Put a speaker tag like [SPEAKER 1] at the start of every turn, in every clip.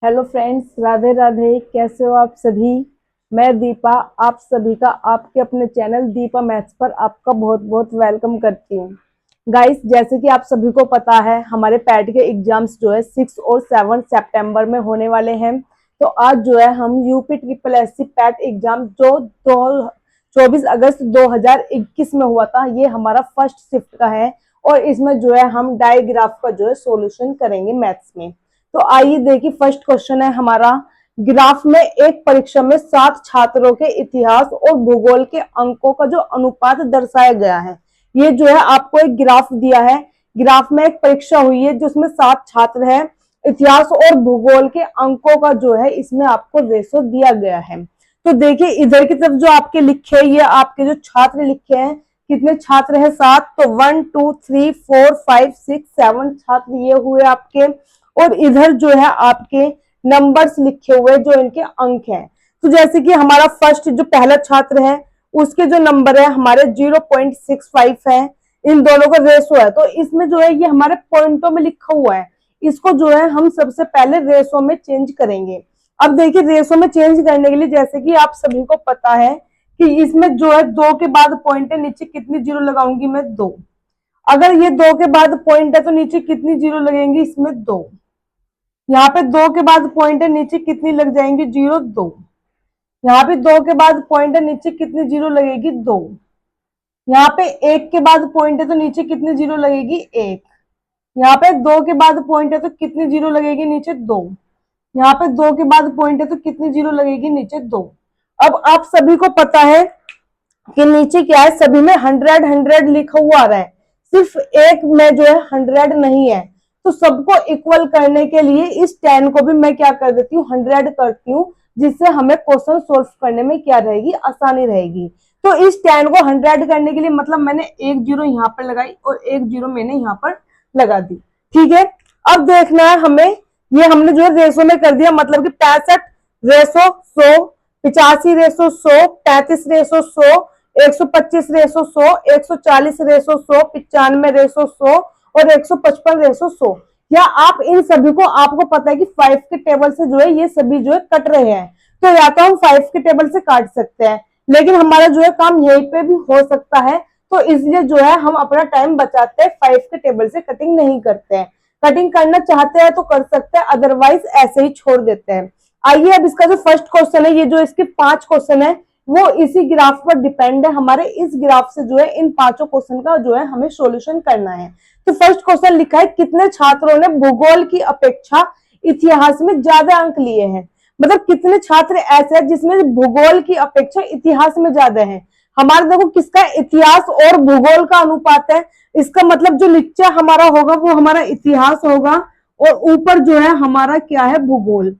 [SPEAKER 1] Hello friends, Radhe Radhe. कैसे हो आप सभी। मैं दीपा आप सभी का आपके अपने चैनल दीपा मैथ्स पर आपका बहुत बहुत वेलकम करती हूँ। गाइस, जैसे कि आप सभी को पता है हमारे पैट के एग्जाम्स जो है 6 और 7 सितंबर में होने वाले हैं। तो आज जो है हम UP triple SC PAT exam जो 24 अगस्त 2021 में हुआ था, ये हमारा फर्स्ट शिफ्ट का है। और इसमें जो है हम डायग्राफ का जो है सॉल्यूशन करेंगे मैथ्स में। तो आइए देखिए, फर्स्ट क्वेश्चन है हमारा। ग्राफ में एक परीक्षा में 7 छात्रों के इतिहास और भूगोल के अंकों का जो अनुपात दर्शाया गया है। ये जो है आपको एक ग्राफ दिया है। ग्राफ में एक परीक्षा हुई है जिसमें 7 छात्र हैं। इतिहास और भूगोल के अंकों का जो है इसमें आपको रेशो दिया गया है। तो देखिए, इधर की तरफ जो आपके लिखे हैं, ये आपके जो छात्र लिखे हैं, कितने छात्र हैं? 7। तो 1 2 3 4 5 6 7 छात्र ये हुए आपके। और इधर जो है आपके नंबर्स लिखे हुए जो इनके अंक हैं। तो जैसे कि हमारा फर्स्ट जो पहला छात्र है उसके जो नंबर है हमारे 0.65 है। इन दोनों का रेशो है, तो इसमें जो है ये हमारे पॉइंटों में लिखा हुआ है। इसको जो है हम सबसे पहले रेशो में चेंज करेंगे। अब देखिए, रेशो में चेंज करने के लिए जैसे कि आप सभी को पता है कि इसमें जो है 2 के बाद पॉइंट है, नीचे कितनी जीरो लगाऊंगी मैं? 2। अगर ये 2 के बाद पॉइंट है तो नीचे कितनी जीरो लगेंगी? इसमें 2। यहाँ पे 2 के बाद पॉइंट है, नीचे कितनी लग जाएंगी? 0 2। यहाँ पे 2 के बाद पॉइंट है, नीचे कितनी जीरो लगेगी? 2। यहाँ पे 1 के बाद पॉइंट है तो नीचे कितनी जीरो लगेगी? 1। यहाँ पे 2 के बाद पॉइंट है तो कितनी जीरो लगेगी? नीचे 2। यहाँ पे 2 के बाद पॉइंट है तो कितनी जीरो लगेगी? नीचे 2। अब आप सभी को पता है कि नीचे क्या है, सभी में 100 लिखा हुआ आ रहा है, सिर्फ एक में जो है 100 नहीं है। तो सबको इक्वल करने के लिए इस 10 को भी मैं क्या कर देती हूँ? 100 करती हूँ, जिससे हमें क्वेश्चन सोल्व करने में क्या रहेगी? आसानी रहेगी। तो इस 10 को 100 करने के लिए मतलब मैंने एक जीरो यहाँ पर लगाई और एक जीरो मैंने यहाँ पर लगा दी। ठीक है, अब देखना है हमें, ये हमने जो है रेशो में कर दिया, मतलब कि 65 ratio 100, 85 ratio 100, 35 ratio 100, 125 ratio 100, 140 ratio 100, 95 ratio 100 और 155 रेशो 100। या आप इन सभी को, आपको पता है कि 5 के टेबल से जो है ये सभी जो है कट रहे हैं, तो या तो हम 5 के टेबल से काट सकते हैं, लेकिन हमारा जो है काम यहीं पे भी हो सकता है। तो इसलिए जो है हम अपना टाइम बचाते हैं, 5 के टेबल से कटिंग नहीं करते हैं। कटिंग करना चाहते हैं तो कर सकते हैं, अदरवाइज ऐसे ही छोड़ देते हैं। आइए, अब इसका जो फर्स्ट क्वेश्चन है, ये जो इसके 5 क्वेश्चन है वो इसी ग्राफ पर डिपेंड है। हमारे इस ग्राफ से जो है इन 5 क्वेश्चन का जो है हमें सॉल्यूशन करना है। तो फर्स्ट क्वेश्चन लिखा है, कितने छात्रों ने भूगोल की अपेक्षा इतिहास में ज्यादा अंक लिए हैं? मतलब कितने छात्र ऐसे हैं जिसमें भूगोल की अपेक्षा इतिहास में ज्यादा है। हमारा देखो किसका? इतिहास और भूगोल का अनुपात है। इसका मतलब जो नीचे हमारा होगा वो हमारा इतिहास होगा और ऊपर जो है हमारा क्या है? भूगोल।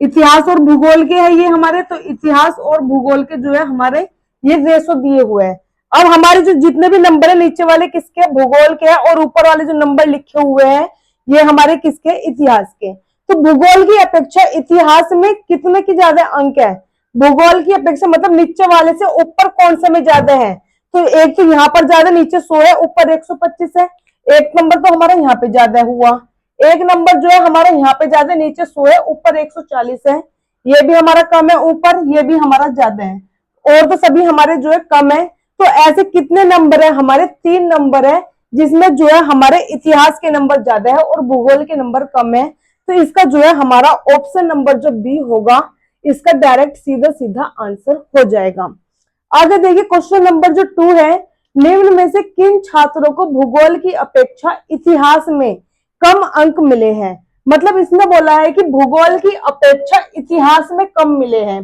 [SPEAKER 1] इतिहास और भूगोल के है ये हमारे, तो इतिहास और भूगोल के जो है हमारे ये रेशो दिए हुए हैं। अब हमारे जो जितने भी नंबर है नीचे वाले किसके? भूगोल के हैं, और ऊपर वाले जो नंबर लिखे हुए हैं ये हमारे किसके? इतिहास के। तो भूगोल की अपेक्षा इतिहास में कितने की ज्यादा अंक है? भूगोल की अपेक्षा मतलब नीचे वाले से ऊपर कौन से में ज्यादा है? तो एक तो यहाँ पर ज्यादा, नीचे 100 है, ऊपर 125 है। एक नंबर तो हमारा यहाँ पे ज्यादा हुआ, एक नंबर जो है हमारा यहाँ पे ज्यादा, नीचे 100 है, ऊपर 140 है। ये भी हमारा कम है, ऊपर ये भी हमारा ज्यादा है, और तो सभी हमारे जो है कम है। तो ऐसे कितने नंबर है? हमारे 3 नंबर है, जिसमें जो है हमारे इतिहास के नंबर ज्यादा है और भूगोल के नंबर कम है। तो इसका जो है हमारा ऑप्शन नंबर जो बी होगा, इसका डायरेक्ट सीधा सीधा आंसर हो जाएगा। आगे देखिए, क्वेश्चन नंबर जो 2 है, निम्न में से किन छात्रों को भूगोल की अपेक्षा इतिहास में कम अंक मिले हैं? मतलब इसमें बोला है कि भूगोल की अपेक्षा इतिहास में कम मिले हैं,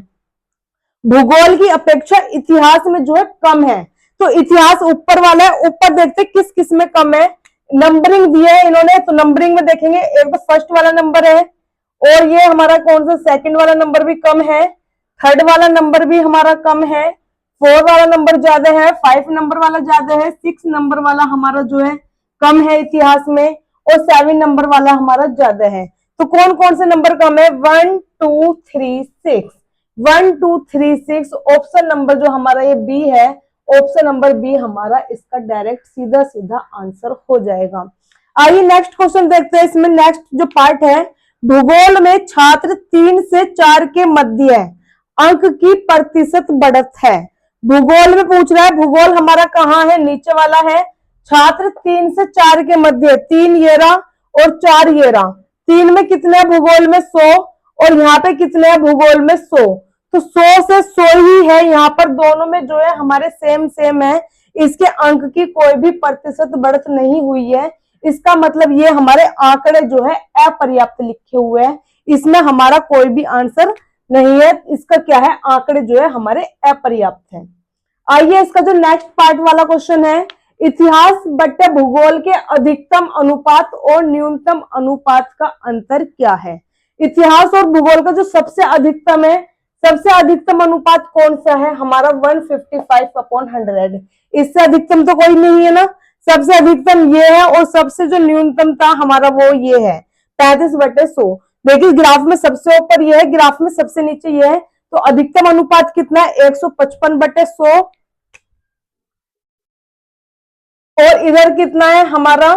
[SPEAKER 1] भूगोल की अपेक्षा इतिहास में जो है कम है। तो इतिहास ऊपर वाला है, ऊपर देखते किस किस में कम है। नंबरिंग दिए है इन्होंने, तो नंबरिंग में देखेंगे, एक तो फर्स्ट वाला नंबर है, और ये हमारा कौन सा? सेकंड वाला नंबर भी कम है, थर्ड वाला नंबर भी हमारा कम है, 4 वाला नंबर ज्यादा है, 5 नंबर वाला ज्यादा है, 6 नंबर वाला हमारा जो है कम है इतिहास में, और 7 नंबर वाला हमारा ज्यादा है। तो कौन कौन से नंबर कम है? 1 2 3 6, 1 2 3 6। ऑप्शन नंबर जो हमारा ये बी है, ऑप्शन नंबर बी हमारा इसका डायरेक्ट सीधा सीधा आंसर हो जाएगा। आइए नेक्स्ट क्वेश्चन देखते हैं। इसमें नेक्स्ट जो पार्ट है भूगोल में छात्र 3 से 4 के मध्य अंक की प्रतिशत बढ़त है। भूगोल में पूछ रहा है, भूगोल हमारा कहाँ है, नीचे वाला है। छात्र 3 से 4 के मध्य, 3 ये रहा और 4 ये रहा। 3 में कितने भूगोल में 100 और यहाँ पे कितने हैं भूगोल में 100, तो 100 से 100 ही है। यहाँ पर दोनों में जो है हमारे सेम सेम है, इसके अंक की कोई भी प्रतिशत बढ़त नहीं हुई है। इसका मतलब ये हमारे आंकड़े जो है अपर्याप्त लिखे हुए हैं, इसमें हमारा कोई भी आंसर नहीं है। इसका क्या है, आंकड़े जो है हमारे अपर्याप्त है। आइए इसका जो नेक्स्ट पार्ट वाला क्वेश्चन है, इतिहास बट्टे भूगोल के अधिकतम अनुपात और न्यूनतम अनुपात का अंतर क्या है। इतिहास और भूगोल का जो सबसे अधिकतम है, सबसे अधिकतम अनुपात कौन सा है हमारा 155/100। इससे अधिकतम तो कोई नहीं है ना, सबसे अधिकतम ये है और सबसे जो न्यूनतम था हमारा वो ये है 35/100। देखिए ग्राफ में सबसे ऊपर ये है, ग्राफ में सबसे नीचे ये है, तो अधिकतम अनुपात कितना है 155/100 और इधर कितना है हमारा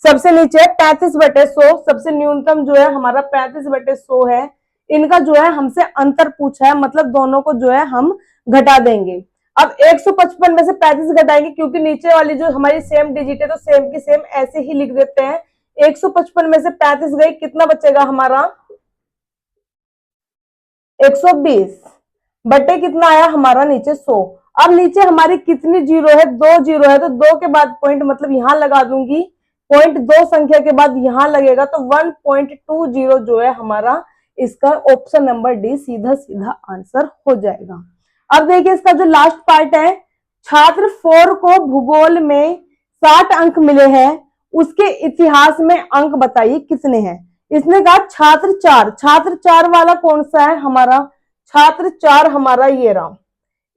[SPEAKER 1] सबसे नीचे 35/100, सबसे न्यूनतम जो है हमारा 35/100 है। इनका जो है हमसे अंतर पूछा है, मतलब दोनों को जो है हम घटा देंगे। अब 155 में से 35 घटाएंगे, क्योंकि नीचे वाली जो हमारी सेम डिजिट है तो सेम की सेम ऐसे ही लिख देते हैं। 155 में से 35 गई, कितना बचेगा हमारा 120 बटे कितना आया हमारा नीचे 100। अब नीचे हमारी कितनी जीरो है, 2 जीरो है, तो 2 के बाद पॉइंट मतलब यहां लगा दूंगी, पॉइंट 2 संख्या के बाद यहां लगेगा, तो 1.20 जो है हमारा इसका ऑप्शन नंबर डी सीधा सीधा आंसर हो जाएगा। अब देखिए इसका जो लास्ट पार्ट है, छात्र 4 को भूगोल में 60 अंक मिले हैं, उसके इतिहास में अंक बताइए कितने हैं। इसने कहा छात्र 4 वाला कौन सा है हमारा, छात्र 4 हमारा ये रहा।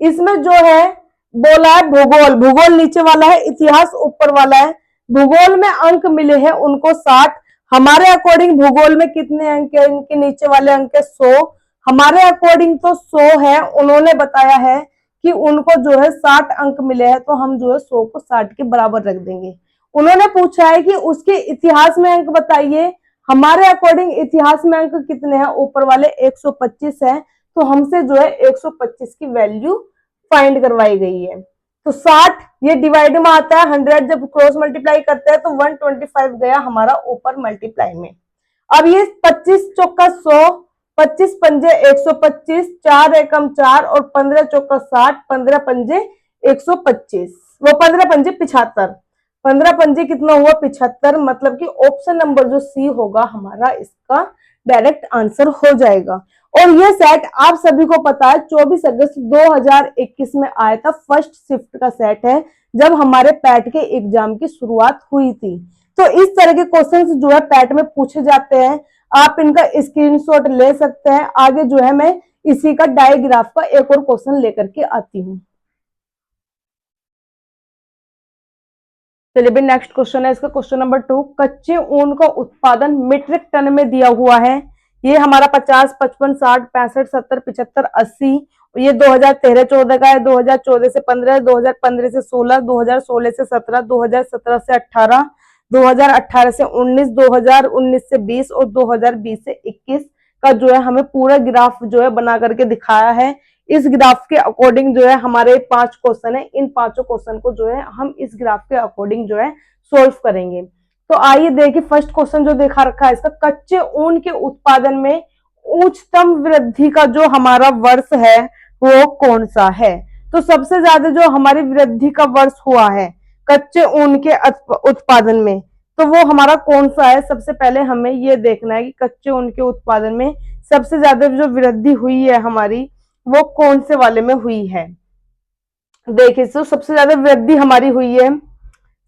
[SPEAKER 1] इसमें जो है बोला है भूगोल, भूगोल नीचे वाला है, इतिहास ऊपर वाला है। भूगोल में अंक मिले हैं उनको 60, हमारे अकॉर्डिंग भूगोल में कितने अंक है, इनके नीचे वाले अंक है 100, हमारे अकॉर्डिंग तो 100 है। उन्होंने बताया है कि उनको जो है 60 अंक मिले हैं, तो हम जो है 100 को 60 के बराबर रख देंगे। उन्होंने पूछा है कि उसके इतिहास में अंक बताइए, हमारे अकॉर्डिंग इतिहास में अंक कितने हैं, ऊपर वाले 125 है, तो हमसे जो है 125 की वैल्यू फाइंड करवाई गई है। तो 60 ये डिवाइड में आता है, 100 जब क्रॉस मल्टीप्लाई करते हैं तो 125 गया हमारा ऊपर मल्टीप्लाई में। अब ये 25 चौका 100, 25 पंजे 125, 4 एकम 4 और 15 चौका 60, 15 पंजे 125, वो 15 पंजे 75, 15 पंजे कितना हुआ 75, मतलब कि ऑप्शन नंबर जो सी होगा हमारा इसका डायरेक्ट आंसर हो जाएगा। और ये सेट आप सभी को पता है 24 अगस्त 2021 में आया था, फर्स्ट शिफ्ट का सेट है, जब हमारे पैट के एग्जाम की शुरुआत हुई थी। तो इस तरह के क्वेश्चंस जो है पैट में पूछे जाते हैं, आप इनका स्क्रीनशॉट ले सकते हैं। आगे जो है मैं इसी का डायग्राफ का एक और क्वेश्चन लेकर के आती हूँ। चलिए नेक्स्ट क्वेश्चन है इसका, क्वेश्चन नंबर 2, कच्चे ऊन का उत्पादन मीट्रिक टन में दिया हुआ है। ये हमारा 50, 55, 60, 65, 70, 75, 80, ये 2013-14 का है, 2014 से 15, 2015 से 16, 2016 से 17, 2017 से 18, 2018 से 19, 2019 से 20 और 2020 से 21 का जो है हमें पूरा ग्राफ जो है बना करके दिखाया है। इस ग्राफ के अकॉर्डिंग जो है हमारे 5 क्वेश्चन है, इन 5 क्वेश्चन को जो है हम इस ग्राफ के अकॉर्डिंग जो है सोल्व करेंगे। तो आइए देखिए फर्स्ट क्वेश्चन जो देखा रखा है इसका, कच्चे ऊन के उत्पादन में उच्चतम वृद्धि का जो हमारा वर्ष है वो कौन सा है। तो सबसे ज्यादा जो हमारी वृद्धि का वर्ष हुआ है कच्चे ऊन के उत्पादन में, तो वो हमारा कौन सा है। सबसे पहले हमें ये देखना है कि कच्चे ऊन के उत्पादन में सबसे ज्यादा जो वृद्धि हुई है हमारी वो कौन से वाले में हुई है। देखिए तो सबसे ज्यादा वृद्धि हमारी हुई है,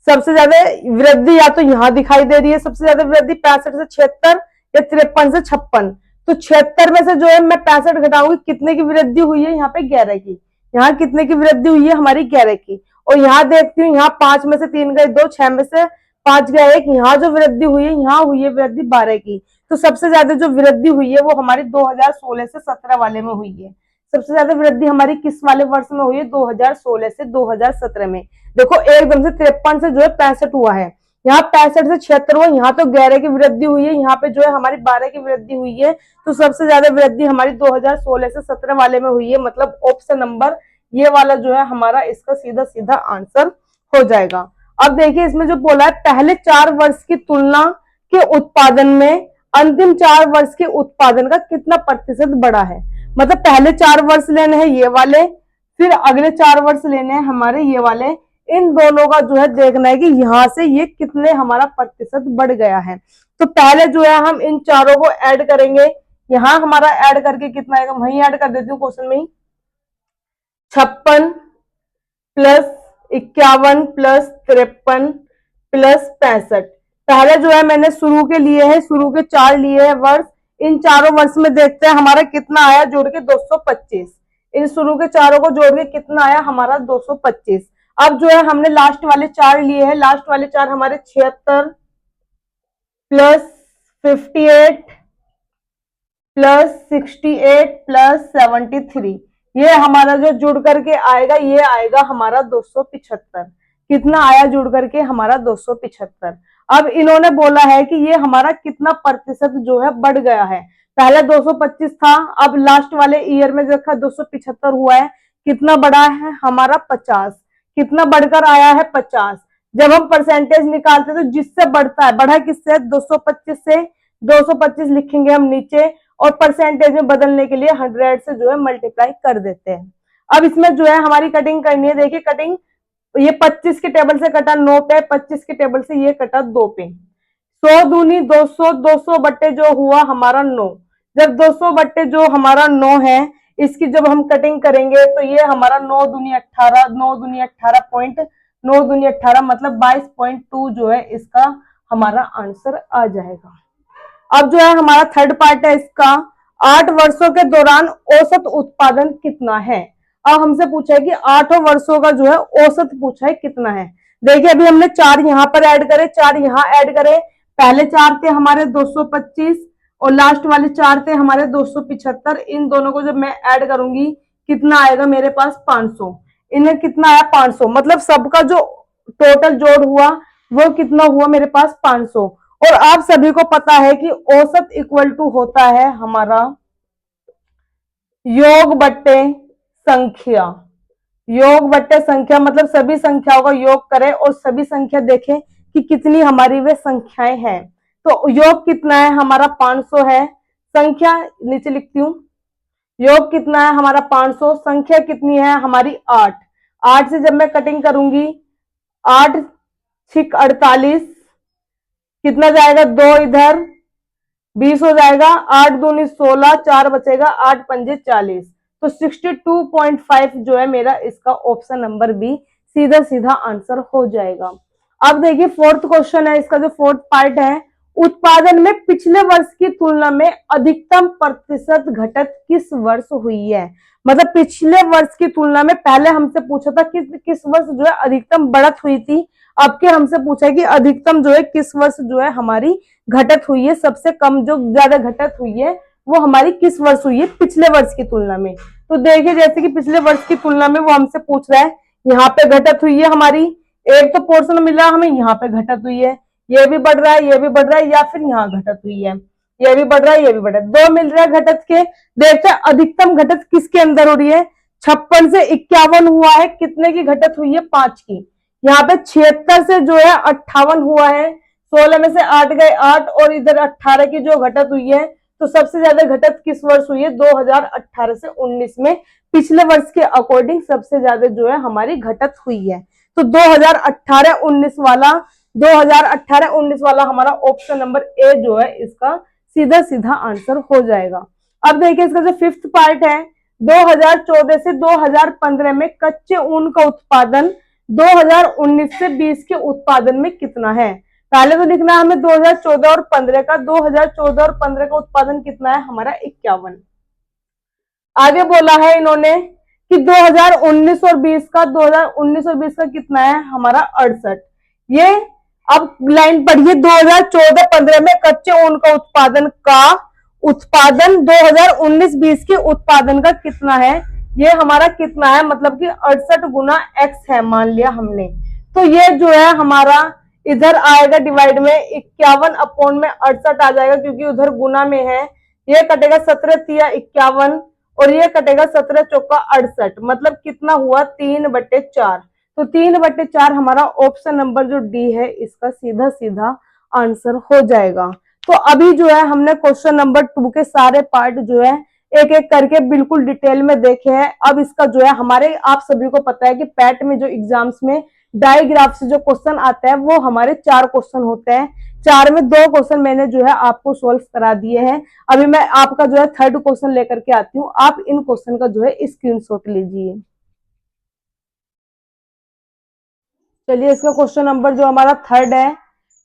[SPEAKER 1] सबसे ज्यादा वृद्धि या तो यहाँ दिखाई दे रही है, सबसे ज्यादा वृद्धि 65 से 76 या 53 से 56। तो 76 में से जो है मैं 65 घटाऊंगी, कितने की वृद्धि हुई है यहाँ पे 11 की, यहाँ कितने की वृद्धि हुई है हमारी 11 की। और यहाँ देखती हूँ यहाँ 5 में से 3 गए 2, 6 में से 5 गया 1, यहाँ जो वृद्धि हुई है यहाँ हुई है वृद्धि 12 की। तो सबसे ज्यादा जो वृद्धि हुई है वो हमारी 2016 से 17 वाले में हुई है। सबसे ज्यादा वृद्धि हमारी किस वाले वर्ष में हुई है, 2016 से 2017 में। देखो एकदम से 53 से जो है 65 हुआ है, यहाँ 65 से 76 हुआ, यहाँ तो 11 की वृद्धि हुई है, यहाँ पे जो है हमारी 12 की वृद्धि हुई है। तो सबसे ज्यादा वृद्धि हमारी 2016 से 17 वाले में हुई है, मतलब ऑप्शन नंबर ये वाला जो है हमारा इसका सीधा सीधा आंसर हो जाएगा। अब देखिए इसमें जो बोला है पहले 4 वर्ष की तुलना के उत्पादन में अंतिम 4 वर्ष के उत्पादन का कितना प्रतिशत बढ़ा है। मतलब पहले 4 वर्ष लेने हैं ये वाले, फिर अगले 4 वर्ष लेने हैं हमारे ये वाले, इन दोनों का जो है देखना है कि यहाँ से ये कितने हमारा प्रतिशत बढ़ गया है। तो पहले जो है हम इन चारों को ऐड करेंगे, यहाँ हमारा ऐड करके कितना आएगा, वहीं ऐड कर देती हूँ क्वेश्चन में ही, 56 प्लस 51 प्लस 53 प्लस 65। पहले जो है मैंने शुरू के लिए है, शुरू के 4 लिए है वर्ष, इन चारों वर्ष में देखते हैं हमारा कितना आया जोड़ के 225। इन शुरू के चारों को जोड़ के कितना आया हमारा 225। अब जो है हमने लास्ट वाले 4 लिए हैं, लास्ट वाले 4 हमारे 76 प्लस 58 प्लस 68 प्लस 73, ये हमारा जो जुड़ करके आएगा ये आएगा हमारा 275। कितना आया जुड़ करके हमारा 275। अब इन्होंने बोला है कि ये हमारा कितना प्रतिशत जो है बढ़ गया है। पहले 225 था, अब लास्ट वाले ईयर में देखा 275 हुआ है, कितना बढ़ा है हमारा 50। कितना बढ़कर आया है 50। जब हम परसेंटेज निकालते तो जिससे बढ़ता है, बढ़ा किससे 225 से, 225 लिखेंगे हम नीचे और परसेंटेज में बदलने के लिए 100 से जो है मल्टीप्लाई कर देते हैं। अब इसमें जो है हमारी कटिंग करनी है, देखिए कटिंग, ये 25 के टेबल से कटा 9 पे, 25 के टेबल से ये कटा 2 पे, 100 दूनी 200, 200 बट्टे जो हुआ हमारा 9। जब 200 बट्टे जो हमारा 9 है, इसकी जब हम कटिंग करेंगे तो ये हमारा 9 दूनी 18, 9 दूनी 18 पॉइंट, 9 दूनी 18 मतलब 22.2 जो है इसका हमारा आंसर आ जाएगा। अब जो है हमारा थर्ड पार्ट है इसका, 8 वर्षों के दौरान औसत उत्पादन कितना है। अब हमसे पूछा है कि 8 वर्षों का जो है औसत पूछा है कितना है। देखिए अभी हमने 4 यहाँ पर ऐड करे, 4 यहाँ ऐड करे, पहले 4 थे हमारे 225 और लास्ट वाले 4 थे हमारे 275। इन दोनों को जब मैं ऐड करूंगी कितना आएगा मेरे पास 500। इन्हें कितना आया 500, मतलब सबका जो टोटल जोड़ हुआ वो कितना हुआ मेरे पास 500। और आप सभी को पता है कि औसत इक्वल टू होता है हमारा योग बट्टे संख्या। योग बट्टे संख्या मतलब सभी संख्याओं का योग करें और सभी संख्या देखें कि कितनी हमारी वे संख्याएं हैं। तो योग कितना है हमारा 500 है, संख्या नीचे लिखती हूं, योग कितना है हमारा 500, संख्या कितनी है हमारी 8। 8 से जब मैं कटिंग करूंगी 8 6 48, कितना जाएगा 2 इधर 20 हो जाएगा, 8 दूनी 16, 4 बचेगा, 8 पंजे 40। तो 62.5 जो है मेरा इसका ऑप्शन नंबर बी सीधा सीधा आंसर हो जाएगा। अब देखिए फोर्थ क्वेश्चन है, इसका जो फोर्थ पार्ट है, उत्पादन में पिछले वर्ष की तुलना में अधिकतम प्रतिशत घटत किस वर्ष हुई है। मतलब पिछले वर्ष की तुलना में, पहले हमसे पूछा था किस वर्ष जो है अधिकतम बढ़त हुई थी, अब के हमसे पूछा है कि अधिकतम जो है किस वर्ष जो है हमारी घटत हुई है, सबसे कम जो ज्यादा घटत हुई है वो हमारी किस वर्ष हुई है पिछले वर्ष की तुलना में। तो देखिए जैसे कि पिछले वर्ष की तुलना में वो हमसे पूछ रहा है, यहाँ पे घटत हुई है हमारी, एक तो पोर्शन मिला हमें, यहाँ पे घटत हुई है, ये भी बढ़ रहा है, ये भी बढ़ रहा है, या फिर यहाँ घटत हुई है, ये भी बढ़ रहा है, ये भी बढ़ रहा है, 2 मिल रहा है घटत के। देखते हैं अधिकतम घटत किसके अंदर हो रही है, 56 से 51 हुआ है, कितने की घटत हुई है 5 की। यहाँ पे 76 से जो है 58 हुआ है, 16 में से 8 गए 8 और इधर 18 की जो घटत हुई है। तो सबसे ज्यादा घटत किस वर्ष हुई है 2018 से 19 में, पिछले वर्ष के अकॉर्डिंग सबसे ज्यादा जो है हमारी घटत हुई है। तो 2018-19 वाला, 2018-19 वाला हमारा ऑप्शन नंबर ए जो है इसका सीधा सीधा आंसर हो जाएगा। अब देखिए इसका जो फिफ्थ पार्ट है, 2014 से 2015 में कच्चे ऊन का उत्पादन 2019 से 20 के उत्पादन में कितना है। पहले तो लिखना है हमें 2014 और 15 का, 2014 और 15 का उत्पादन कितना है हमारा 51। आगे बोला है इन्होंने कि 2019 और 20 का, 2019 और 20 का कितना है हमारा 68। ये अब लाइन पढ़िए, 2014-15 में कच्चे ऊन का उत्पादन 2019-20 के उत्पादन का कितना है, ये हमारा कितना है, मतलब कि 68 गुना x है मान लिया हमने। तो ये जो है हमारा इधर आएगा डिवाइड में 51 अपॉन में 68 आ जाएगा, क्योंकि उधर गुना में है। ये कटेगा 17 तिया 51 और ये कटेगा 17 चौका 68, मतलब कितना हुआ 3/4। तो 3/4 हमारा ऑप्शन नंबर जो डी है इसका सीधा सीधा आंसर हो जाएगा। तो अभी जो है हमने क्वेश्चन नंबर 2 के सारे पार्ट जो है एक एक करके बिल्कुल डिटेल में देखे हैं। अब इसका जो है हमारे आप सभी को पता है कि पैट में जो एग्जाम्स में डायग्राफ से जो क्वेश्चन आता है वो हमारे 4 क्वेश्चन होते हैं। 4 में 2 क्वेश्चन मैंने जो है आपको सॉल्व करा दिए हैं। अभी मैं आपका जो है 3rd क्वेश्चन लेकर के आती हूँ, आप इन क्वेश्चन का जो है स्क्रीनशॉट लीजिए। चलिए, इसका क्वेश्चन नंबर जो हमारा 3rd है,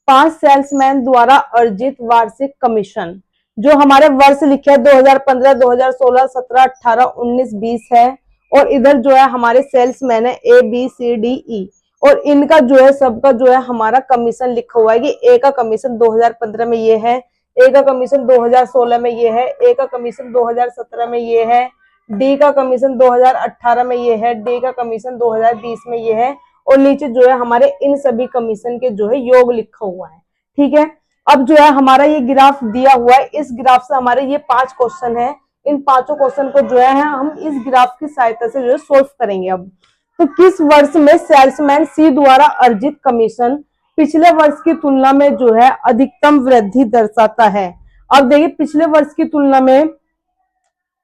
[SPEAKER 1] 5 सेल्समैन द्वारा अर्जित वार्षिक कमीशन। जो हमारे वर्ष लिखे हैं 2015, 2016, 17, 18, 19, 20 है। और इधर जो है हमारे सेल्समैन है ABCDE, और इनका जो है सबका जो है हमारा कमीशन लिखा हुआ है कि ए का कमीशन 2015 में ये है, ए का कमीशन 2016 में ये है, ए का कमीशन 2017 में ये है, डी का कमीशन 2018 में ये है, डी का कमीशन 2020 में ये है, और नीचे जो है हमारे इन सभी कमीशन के जो है योग लिखा हुआ है। ठीक है, अब जो है हमारा ये ग्राफ दिया हुआ है, इस ग्राफ से हमारे ये 5 क्वेश्चन है। इन 5 क्वेश्चन को जो है हम इस ग्राफ की सहायता से जो है सोल्व करेंगे। अब तो किस वर्ष में सेल्समैन सी द्वारा अर्जित कमीशन पिछले वर्ष की तुलना में जो है अधिकतम वृद्धि दर्शाता है। अब देखिए पिछले वर्ष की तुलना में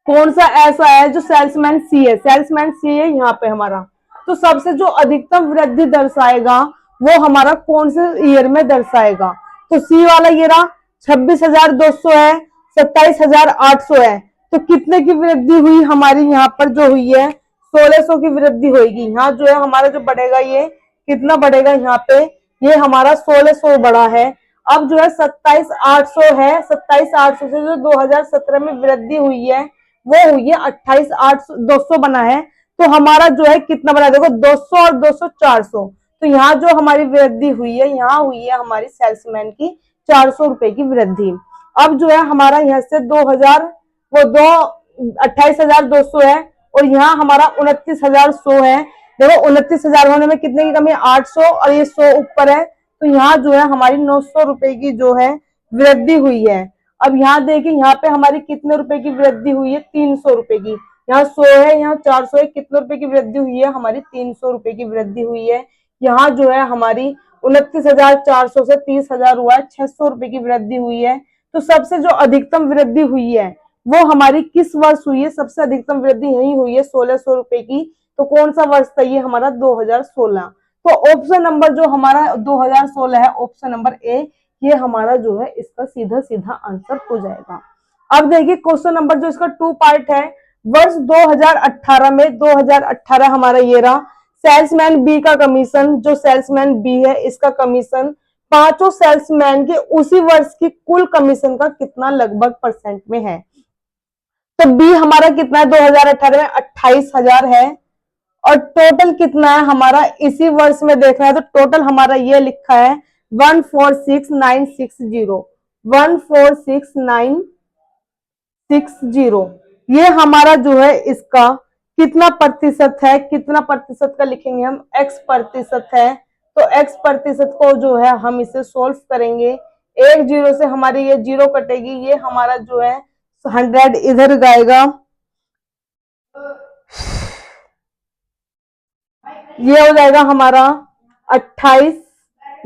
[SPEAKER 1] कौन सा ऐसा है जो सेल्समैन सी है, सेल्समैन सी है यहाँ पे हमारा। तो सबसे जो अधिकतम वृद्धि दर्शाएगा वो हमारा कौन से ईयर में दर्शाएगा, तो सी वाला ये रहा 26,200 है, 27,800 है। तो कितने की वृद्धि हुई हमारी यहाँ पर जो हुई है 1600 की वृद्धि होगी। यहाँ जो है हमारा जो बढ़ेगा ये कितना बढ़ेगा, यहाँ पे ये हमारा 1600 बढ़ा है। अब जो है 27,800 है, 27,800 से जो 2017 में वृद्धि हुई है वो हुई है 28,200 बना है। तो हमारा जो है कितना बना, देखो 200 और 200 400। तो यहाँ जो हमारी वृद्धि हुई है, यहाँ हुई है हमारी सेल्समैन की 400 रुपए की वृद्धि। अब जो है हमारा यहाँ से 2000 वो 28,200 है, और यहाँ हमारा 29,100 है। देखो 29,000 होने में कितने की कमी है 800, और ये 100 ऊपर है। तो यहाँ जो है हमारी 900 रुपए की जो है वृद्धि हुई है। अब यहाँ देखिए यहाँ पे हमारी कितने रुपए की वृद्धि हुई है 300 रुपए की। यहाँ 100 है, यहाँ 400 है, कितने रुपए की वृद्धि हुई है हमारी 300 रुपए की वृद्धि हुई है। यहाँ जो है हमारी 29,400 से 30,000 हुआ है, 600 रुपए की वृद्धि हुई है। तो सबसे जो अधिकतम वृद्धि हुई है वो हमारी किस वर्ष हुई है, सबसे अधिकतम वृद्धि यही हुई है 1600 रुपए की। तो कौन सा वर्ष था ये हमारा 2016। तो ऑप्शन नंबर जो हमारा 2016 है, ऑप्शन नंबर ए, ये हमारा जो है इसका सीधा सीधा आंसर हो जाएगा। अब देखिए क्वेश्चन नंबर जो इसका 2 पार्ट है, वर्ष 2018 में 2018 हमारा ये रहा, सेल्समैन बी का कमीशन, जो सेल्समैन बी है इसका कमीशन 5 सेल्समैन के उसी वर्ष की कुल कमीशन का कितना लगभग परसेंट में है। तो बी हमारा कितना है 2018 में 28,000 है, और टोटल कितना है हमारा इसी वर्ष में देखना है। तो टोटल हमारा ये लिखा है 146,960, 146,960। ये हमारा जो है इसका कितना प्रतिशत है, कितना प्रतिशत का लिखेंगे हम, x प्रतिशत है। तो x प्रतिशत को जो है हम इसे सोल्व करेंगे, एक जीरो से हमारी ये जीरो कटेगी, ये हमारा जो है 100 इधर जाएगा, ये हो जाएगा हमारा 28,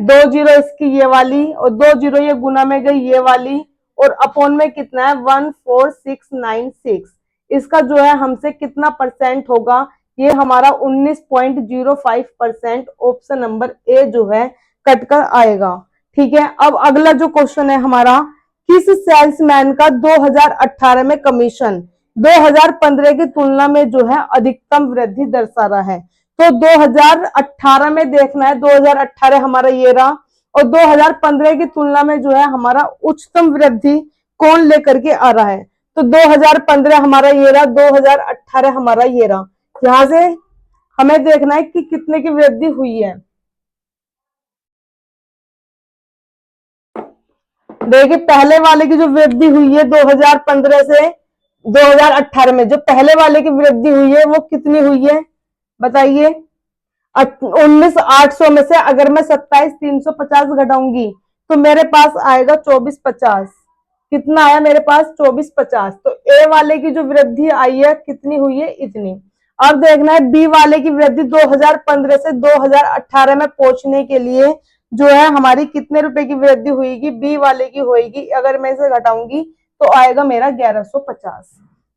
[SPEAKER 1] 2 जीरो इसकी ये वाली, और 2 जीरो ये गुना में गई ये वाली, और अपॉन में कितना है 14696। इसका जो है हमसे कितना परसेंट होगा, ये हमारा 19.05%, ऑप्शन नंबर ए जो है कटकर आएगा। ठीक है, अब अगला जो क्वेश्चन है हमारा, किस सेल्समैन का 2018 में कमीशन 2015 की तुलना में जो है अधिकतम वृद्धि दर्शा रहा है। तो 2018 में देखना है, 2018 हमारा ये रहा, और 2015 की तुलना में जो है हमारा उच्चतम वृद्धि कौन लेकर के आ रहा है। तो 2015 हमारा ये रहा, 2018 हमारा ये रहा। यहां से हमें देखना है कि कितने की वृद्धि हुई है। देखिए पहले वाले की जो वृद्धि हुई है 2015 से 2018 में, जो पहले वाले की वृद्धि हुई है वो कितनी हुई है बताइए। 19,800 में से अगर मैं 27,350 घटाऊंगी तो मेरे पास आएगा 2450। कितना आया मेरे पास? 2450। तो ए वाले की जो वृद्धि आई है कितनी हुई है? इतनी। अब देखना है बी वाले की वृद्धि 2015 से 2018 में पहुंचने के लिए जो है हमारी कितने रुपए की वृद्धि हुईगी? बी वाले की होगी। अगर मैं इसे घटाऊंगी तो आएगा मेरा 1150।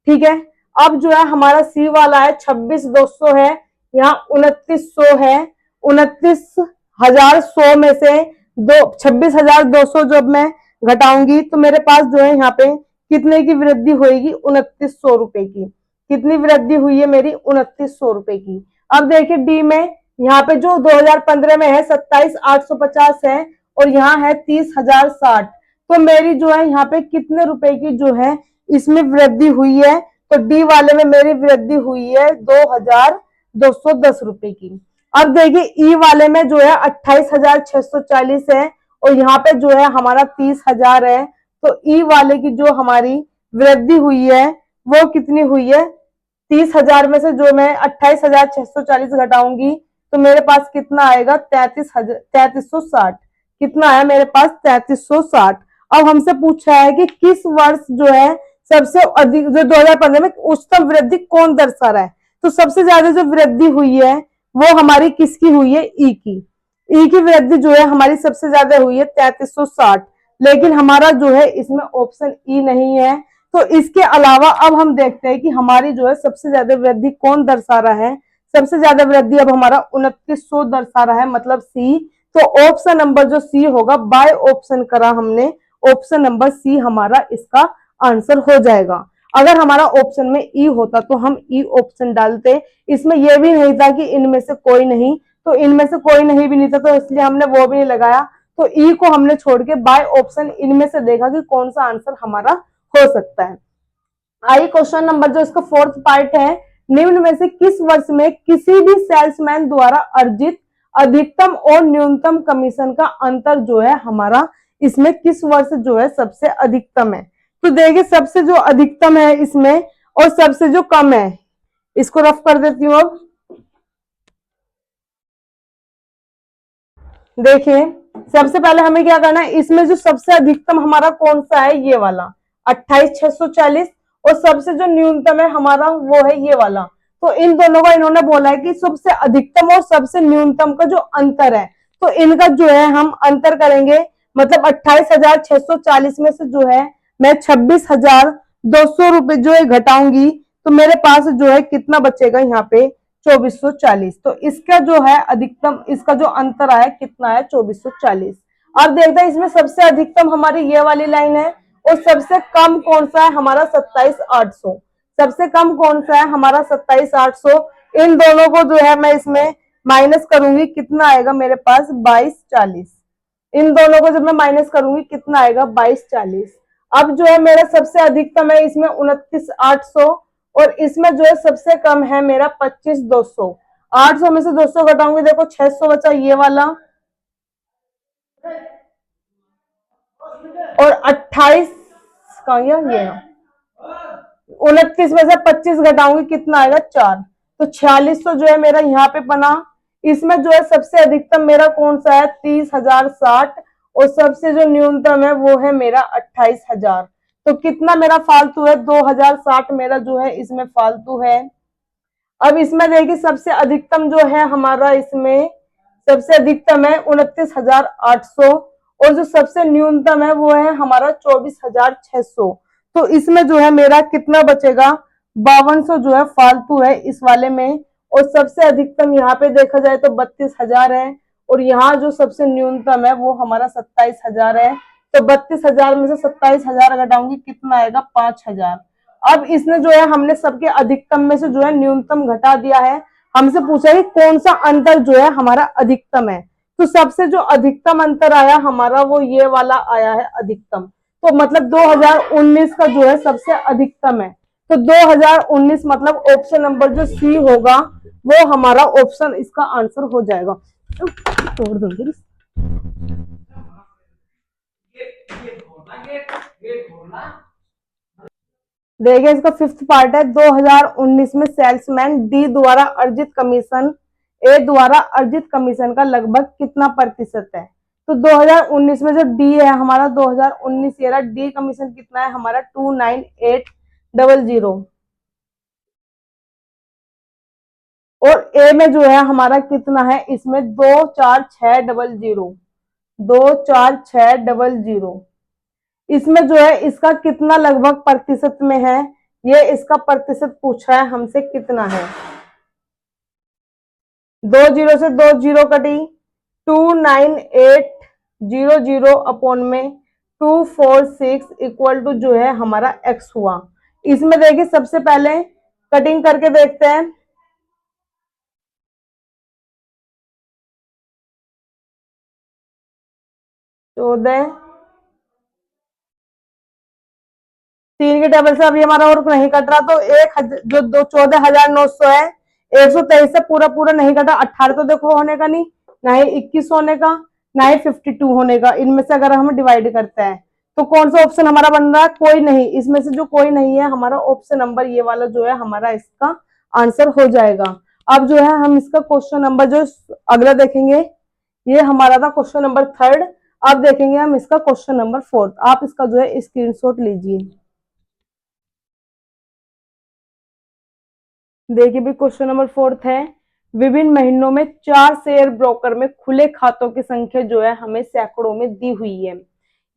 [SPEAKER 1] ठीक है। अब जो है हमारा सी वाला है 26,200 है, यहाँ 2900 है। 29,100 में से 26,200 जब मैं घटाऊंगी तो मेरे पास जो है यहाँ पे कितने की वृद्धि होगी? 2900 रुपए की। कितनी वृद्धि हुई है मेरी? 2900 रुपए की। अब देखिए डी में, यहाँ पे जो 2015 में है 27,850 है और यहाँ है 30,060। तो मेरी जो है यहाँ पे कितने रुपए की जो है इसमें वृद्धि हुई है? तो डी वाले में मेरी वृद्धि हुई है 2,210 रुपए की। अब देखिए ई वाले में जो है 28,640 है और यहाँ पे जो है हमारा 30,000 है। तो ई वाले की जो हमारी वृद्धि हुई है वो कितनी हुई है? 30,000 में से जो मैं 28,640 घटाऊंगी तो मेरे पास कितना आएगा? 3360। कितना आया मेरे पास? 3360। अब हमसे पूछा है कि किस वर्ष जो है सबसे अधिक, जो 2015 में उच्चतम वृद्धि कौन दर्शा रहा है? तो सबसे ज्यादा जो वृद्धि हुई है वो हमारी किसकी हुई है? ई की। ई की वृद्धि जो है हमारी सबसे ज्यादा हुई है 3360। लेकिन हमारा जो है इसमें ऑप्शन ई नहीं है। तो इसके अलावा अब हम देखते हैं कि हमारी जो है सबसे ज्यादा वृद्धि कौन दर्शा रहा है। सबसे ज्यादा वृद्धि अब हमारा 2900 दर्शा रहा है, मतलब सी। तो ऑप्शन नंबर जो सी होगा, बाय ऑप्शन करा हमने, ऑप्शन नंबर सी हमारा इसका आंसर हो जाएगा। अगर हमारा ऑप्शन में ई होता तो हम ई ऑप्शन डालते। इसमें यह भी नहीं था कि इनमें से कोई नहीं, तो इनमें से कोई नहीं भी नहीं था तो इसलिए हमने वो भी नहीं लगाया। तो ई को हमने छोड़ के बाय ऑप्शन इनमें से देखा कि कौन सा आंसर हमारा हो सकता है। आई क्वेश्चन नंबर जो इसका फोर्थ पार्ट है, निम्न में से किस वर्ष में किसी भी सेल्समैन द्वारा अर्जित अधिकतम और न्यूनतम कमीशन का अंतर जो है हमारा इसमें किस वर्ष जो है सबसे अधिकतम है? तो देखिए सबसे जो अधिकतम है इसमें और सबसे जो कम है, इसको रफ कर देती हूँ। अब देखिए सबसे पहले हमें क्या करना है, इसमें जो सबसे अधिकतम हमारा कौन सा है? ये वाला 28,640। और सबसे जो न्यूनतम है हमारा वो है ये वाला। तो इन दोनों का इन्होंने बोला है कि सबसे अधिकतम और सबसे न्यूनतम का जो अंतर है, तो इनका जो है हम अंतर करेंगे। मतलब 28,640 में से जो है मैं 26,200 रुपए जो है घटाऊंगी तो मेरे पास जो है कितना बचेगा? यहाँ पे 2440। तो इसका जो है अधिकतम, इसका जो अंतर आया कितना है? 2440। अब देखते हैं इसमें सबसे अधिकतम हमारी ये वाली लाइन है और सबसे कम कौन सा है? हमारा 27,800। सबसे कम कौन सा है? हमारा 27,800। इन दोनों को जो है मैं इसमें माइनस करूंगी, कितना आएगा मेरे पास? 2240। इन दोनों को जब मैं माइनस करूंगी कितना आएगा? 2240। अब जो है मेरा सबसे अधिकतम है इसमें 29,800 और इसमें जो है सबसे कम है मेरा 25,200। 800 में से 200 घटाऊंगी, देखो 600 बचा ये वाला और 28 कहा गया ये 29 में से 25 घटाऊंगी कितना आएगा? 4। तो 4600 जो है मेरा यहाँ पे बना। इसमें जो है सबसे अधिकतम मेरा कौन सा है? 30,060 और सबसे जो न्यूनतम है वो है मेरा 28,000। तो कितना मेरा फालतू है? 2,060 मेरा जो है इसमें फालतू है। अब इसमें देखिए सबसे अधिकतम जो है हमारा इसमें सबसे अधिकतम है 29,800 और जो सबसे न्यूनतम है वो है हमारा 24,600। तो इसमें जो है मेरा कितना बचेगा? 5200 जो है फालतू है इस वाले में। और सबसे अधिकतम यहाँ पे देखा जाए तो 32,000 है और यहाँ जो सबसे न्यूनतम है वो हमारा 27,000 है। तो 32,000 में से 27,000 घटाऊंगी कितना आएगा? 5,000। अब इसने जो है हमने सबके अधिकतम में से जो है न्यूनतम घटा दिया है। हमसे पूछा है कौन सा अंतर जो है हमारा अधिकतम है। तो सबसे जो अधिकतम अंतर आया हमारा वो ये वाला आया है अधिकतम। तो मतलब 2019 का जो है सबसे अधिकतम है। तो 2019 मतलब ऑप्शन नंबर जो सी होगा वो हमारा ऑप्शन इसका आंसर हो जाएगा। तोड़ दूंगी। देखिए इसका फिफ्थ पार्ट है, 2019 में सेल्समैन डी द्वारा अर्जित कमीशन ए द्वारा अर्जित कमीशन का लगभग कितना प्रतिशत है। तो 2019 में जो डी है हमारा 2019 ये रहा, डी कमीशन कितना है हमारा 29800 और ए में जो है हमारा कितना है इसमें 24600 इसमें जो है इसका कितना लगभग प्रतिशत में है, ये इसका प्रतिशत पूछा है हमसे कितना है। 20 से 20 कटी 29800 अपॉन में 246 इक्वल टू जो है हमारा एक्स हुआ। इसमें देखिए सबसे पहले कटिंग करके देखते हैं। 14 3 के टेबल से अभी हमारा और नहीं कट रहा, तो जो 14,900 है 123 से पूरा पूरा नहीं कटा। 18 तो देखो होने का नहीं, ना ही 21 होने का, ना ही 52 होने का। इनमें से अगर हम डिवाइड करते हैं तो कौन सा ऑप्शन हमारा बन रहा है, कोई नहीं। इसमें से जो कोई नहीं है हमारा ऑप्शन नंबर ये वाला जो है हमारा इसका आंसर हो जाएगा। अब जो है हम इसका क्वेश्चन नंबर जो अगला देखेंगे, ये हमारा था क्वेश्चन नंबर 3। अब देखेंगे हम इसका क्वेश्चन नंबर 4। आप इसका जो है स्क्रीनशॉट लीजिए। देखिए भी क्वेश्चन नंबर 4 है, विभिन्न महीनों में 4 शेयर ब्रोकर में खुले खातों की संख्या जो है हमें सैकड़ों में दी हुई है।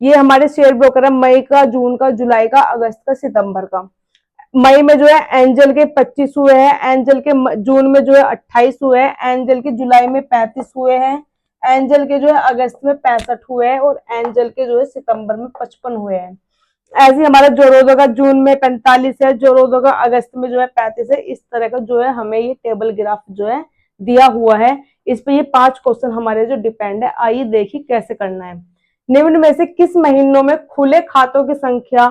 [SPEAKER 1] ये हमारे शेयर ब्रोकर है मई का, जून का, जुलाई का, अगस्त का, सितंबर का। मई में जो है एंजल के 25 हुए हैं, एंजल के जून में जो है 28 हुए हैं, एंजल के जुलाई में 35 हुए हैं, एंजल के जो है अगस्त में 65 हुए हैं और एंजल के जो है सितंबर में 55 हुए हैं। ऐसे ही हमारा जोरोदो का जून में 45 है, जोरोदो का अगस्त में जो है 35 है। इस तरह का जो है हमें ये टेबल ग्राफ जो है दिया हुआ है। इस पे ये 5 क्वेश्चन हमारे जो डिपेंड है। आइए देखिए कैसे करना है। निम्न में से किस महीनों में खुले खातों की संख्या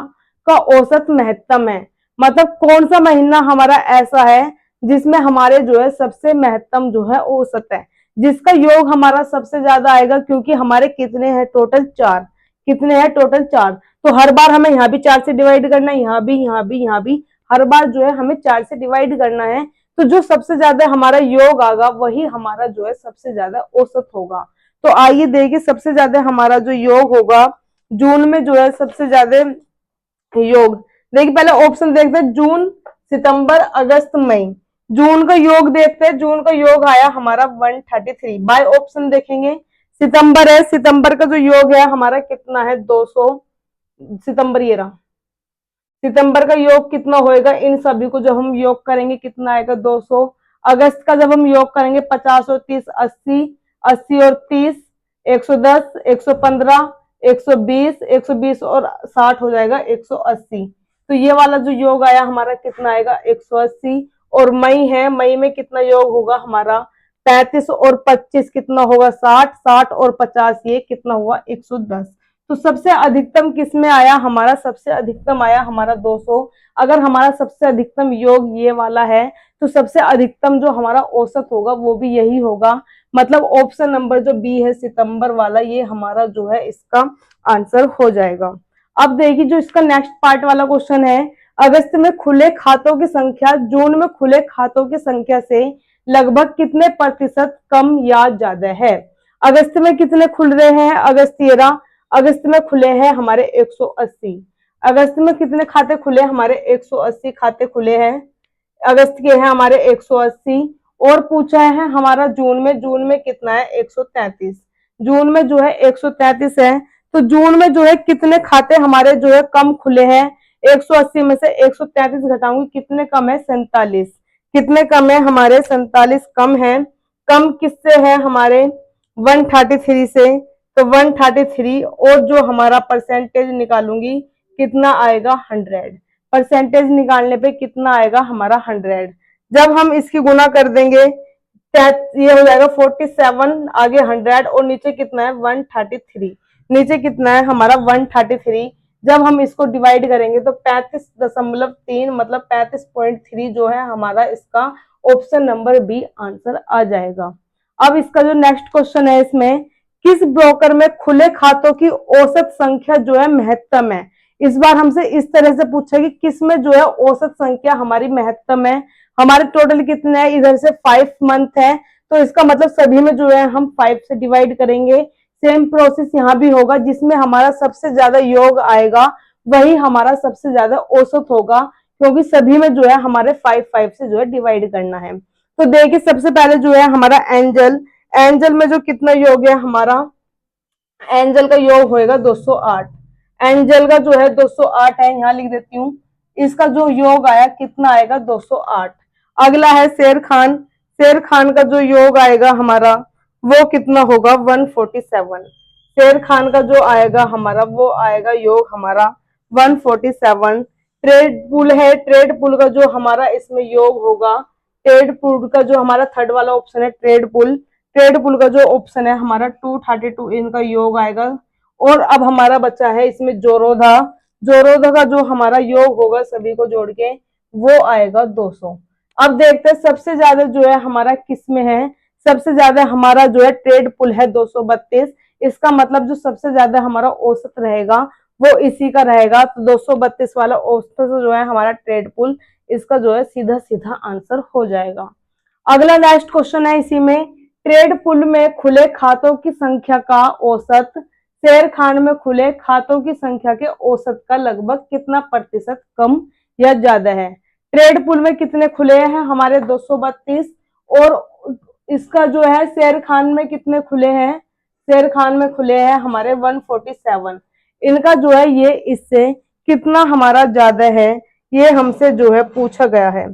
[SPEAKER 1] का औसत महत्तम है, मतलब कौन सा महीना हमारा ऐसा है जिसमें हमारे जो है सबसे महत्तम जो है औसत है, जिसका योग हमारा सबसे ज्यादा आएगा। क्योंकि हमारे कितने हैं टोटल 4, कितने हैं टोटल 4, तो हर बार हमें यहाँ भी 4 से डिवाइड करना है, यहाँ भी, यहाँ भी, यहाँ भी, हर बार जो है हमें 4 से डिवाइड करना है। तो जो सबसे ज्यादा हमारा योग आएगा वही हमारा जो है सबसे ज्यादा औसत होगा। तो आइए देखिए सबसे ज्यादा हमारा जो योग होगा जून में जो है सबसे ज्यादा योग। देखिए पहले ऑप्शन देखते हैं, जून, सितंबर, अगस्त, मई। जून का योग देखते हैं, जून का योग आया हमारा 133। बाय ऑप्शन देखेंगे, सितंबर है, सितंबर का जो योग है हमारा कितना है 200। सितंबर ये रहा, सितंबर का योग कितना होएगा, इन सभी को जब हम योग करेंगे कितना आएगा 200। अगस्त का जब हम योग करेंगे 50 और 30 80, 80 और 30 110, 115, 120, 120 और 60 हो जाएगा 180। तो ये वाला जो योग आया हमारा कितना आएगा 180। और मई है, मई में कितना योग होगा हमारा 35 और 25 कितना होगा 60, 60 और 50 ये कितना हुआ 110। तो सबसे अधिकतम किस में आया हमारा, सबसे अधिकतम आया हमारा 200। अगर हमारा सबसे अधिकतम योग ये वाला है तो सबसे अधिकतम जो हमारा औसत होगा वो भी यही होगा। मतलब ऑप्शन नंबर जो बी है सितंबर वाला, ये हमारा जो है इसका आंसर हो जाएगा। अब देखिए जो इसका नेक्स्ट पार्ट वाला क्वेश्चन है, अगस्त में खुले खातों की संख्या जून में खुले खातों की संख्या से लगभग कितने प्रतिशत कम या ज्यादा है। अगस्त में कितने खुल रहे हैं, अगस्त 13, अगस्त में खुले हैं हमारे 180। अगस्त में कितने खाते खुले हमारे 180 खाते खुले हैं, अगस्त के हैं हमारे 180। और पूछा है हमारा जून में, जून में कितना है 133। जून में जो है 133 है, तो जून में जो है कितने खाते हमारे जो है कम खुले हैं। 180 में से 133 घटाऊंगी, कितने कम है 47। कितने कम है हमारे 47 कम है। कम किससे है हमारे 133 से, तो 133 और जो हमारा परसेंटेज निकालूंगी कितना आएगा 100। परसेंटेज निकालने पे कितना आएगा हमारा 100। जब हम इसकी गुना कर देंगे ये हो जाएगा 47, आगे 100 और नीचे कितना है 133। नीचे कितना है हमारा 133। जब हम इसको डिवाइड करेंगे तो 35.3 मतलब 35.3 जो है हमारा इसका ऑप्शन नंबर बी आंसर आ जाएगा। अब इसका जो नेक्स्ट क्वेश्चन है, इसमें किस ब्रोकर में खुले खातों की औसत संख्या जो है महत्तम है। इस बार हमसे इस तरह से पूछा कि किस में जो है औसत संख्या हमारी महत्तम है। हमारे टोटल कितने हैं, इधर से 5 मंथ है तो इसका मतलब सभी में जो है हम 5 से डिवाइड करेंगे। सेम प्रोसेस यहाँ भी होगा, जिसमें हमारा सबसे ज्यादा योग आएगा वही हमारा सबसे ज्यादा औसत होगा, क्योंकि सभी में जो है हमारे 5 से जो है डिवाइड करना है। तो देखिए सबसे पहले जो है हमारा एंजल, एंजल में जो कितना योग है हमारा, एंजल का योग होएगा 208। एंजल का जो है 208 है, यहाँ लिख देती हूँ। इसका जो योग आया कितना आएगा 208। अगला है शेर खान, शेर खान का जो योग आएगा हमारा वो कितना होगा 147। शेर खान का जो आएगा हमारा वो आएगा योग हमारा 147। ट्रेड पुल है, ट्रेड पुल का जो हमारा इसमें योग होगा, ट्रेड पुल का जो हमारा थर्ड वाला ऑप्शन है ट्रेड पुल, ट्रेड पुल का जो ऑप्शन है हमारा 232 इनका योग आएगा। और अब हमारा बच्चा है इसमें जोरोधा, जोरोधा का जो हमारा योग होगा सभी को जोड़ के वो आएगा 200। अब देखते हैं सबसे ज्यादा जो है हमारा किसमें है, सबसे ज्यादा हमारा जो है ट्रेड पुल है 232। इसका मतलब जो सबसे ज्यादा हमारा औसत रहेगा वो इसी का रहेगा, तो 232 वाला औसत जो है हमारा ट्रेड पुल, इसका जो है सीधा सीधा आंसर हो जाएगा। अगला नेक्स्ट क्वेश्चन है इसी में, ट्रेड पुल में खुले खातों की संख्या का औसत शेर खान में खुले खातों की संख्या के औसत का लगभग कितना प्रतिशत कम या ज्यादा है। ट्रेड पुल में कितने खुले हैं हमारे 232, और इसका जो है शेर खान में कितने खुले हैं, शेर खान में खुले हैं हमारे 147। इनका जो है ये इससे कितना हमारा ज्यादा है, ये हमसे जो है पूछा गया है।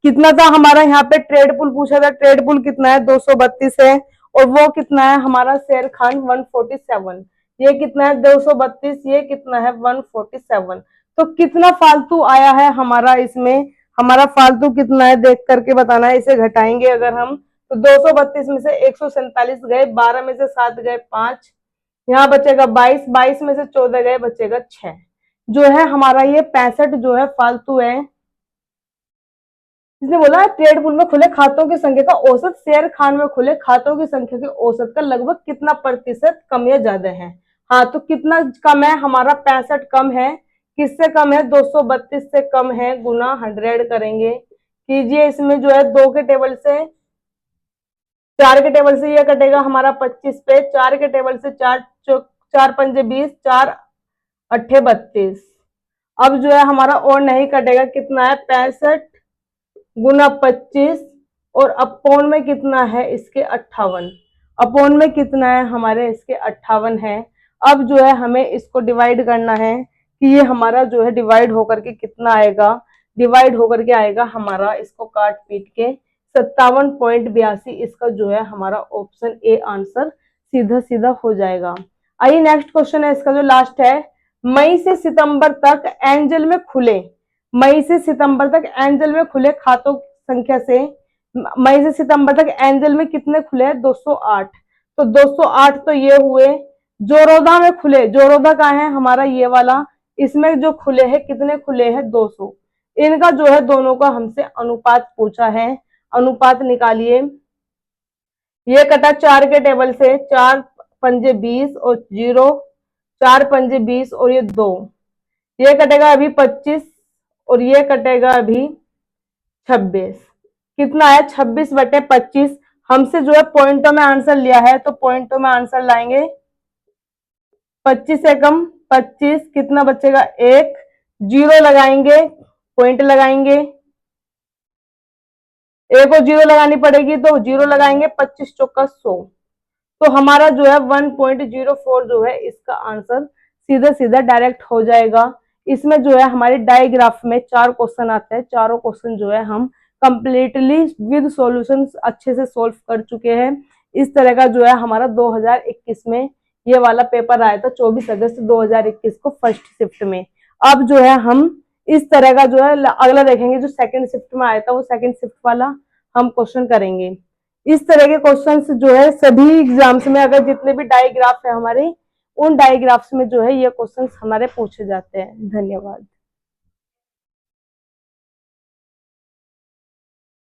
[SPEAKER 1] कितना था हमारा यहाँ पे ट्रेड पुल पूछा था, ट्रेड पुल कितना है 232 है, और वो कितना है हमारा शेर खान 147। ये कितना है 232, ये कितना है 147। तो कितना फालतू आया है हमारा इसमें, हमारा फालतू कितना है देख करके बताना है। इसे घटाएंगे अगर हम तो 232 में से 147 गए, 12 में से 7 गए 5, यहाँ बचेगा 22, 22 में से 14 गए बचेगा 6। जो है हमारा ये 65 जो है फालतू है। इसने बोला ट्रेड पुल में खुले खातों की संख्या का औसत शेर खान में खुले खातों की संख्या के औसत का लगभग कितना प्रतिशत कम या ज्यादा है। हाँ तो कितना कम है हमारा 65 कम है, किससे कम है 232 से कम है, गुना 100 करेंगे। कीजिए इसमें जो है 2 के टेबल से 4 के टेबल से ये कटेगा हमारा 25 पे, 4 के टेबल से 4 पंजे 20, 4 अट्ठे 32। अब जो है हमारा और नहीं कटेगा, कितना है 65 गुना 25, और अपोन में कितना है इसके 58, अपोन में कितना है हमारे इसके 58 है। अब जो है हमें इसको डिवाइड करना है कि ये हमारा जो है डिवाइड होकर के कितना आएगा, डिवाइड होकर के आएगा हमारा, इसको काट पीट के 57.82। इसका जो है हमारा ऑप्शन ए आंसर सीधा सीधा हो जाएगा। आइए नेक्स्ट क्वेश्चन है इसका जो लास्ट है, मई से सितंबर तक एंजल में खुले, मई से सितंबर तक एंजल में खुले खातों की संख्या से, मई से सितंबर तक एंजल में कितने खुले हैं 208। तो 208 तो ये हुए। जोरोदा में खुले, जोरोदा का है हमारा ये वाला, इसमें जो खुले हैं कितने खुले हैं 200। इनका जो है दोनों का हमसे अनुपात पूछा है, अनुपात निकालिए। ये कटा 4 के टेबल से, 4 पंजे 20 और 0, 4 पंजे 20 और ये 2, ये कटेगा अभी 25 और ये कटेगा अभी 26। कितना है 26/25। हमसे जो है पॉइंटों में आंसर लिया है, तो पॉइंटों में आंसर लाएंगे। 25 से कम 25, कितना बचेगा 1, 0 लगाएंगे, पॉइंट लगाएंगे, 1 को 0 लगानी पड़ेगी तो 0 लगाएंगे, 25 चौका 100। तो हमारा जो है 1.04 जो है इसका आंसर सीधा सीधा डायरेक्ट हो जाएगा। इसमें जो है हमारे डायग्राफ में 4 क्वेश्चन आते हैं, चारों क्वेश्चन जो है हम कंप्लीटली विद सॉल्यूशंस अच्छे से सोल्व कर चुके हैं। इस तरह का जो है हमारा 2021 में ये वाला पेपर आया था 24 अगस्त 2021 को फर्स्ट शिफ्ट में। अब जो है हम इस तरह का जो है अगला देखेंगे, जो सेकंड शिफ्ट में आया था वो सेकंड शिफ्ट वाला हम क्वेश्चन करेंगे। इस तरह के क्वेश्चंस जो है सभी एग्जाम्स में, अगर जितने भी डायग्राफ है हमारे, उन डायग्राफ्स में जो है ये क्वेश्चंस हमारे पूछे जाते हैं। धन्यवाद।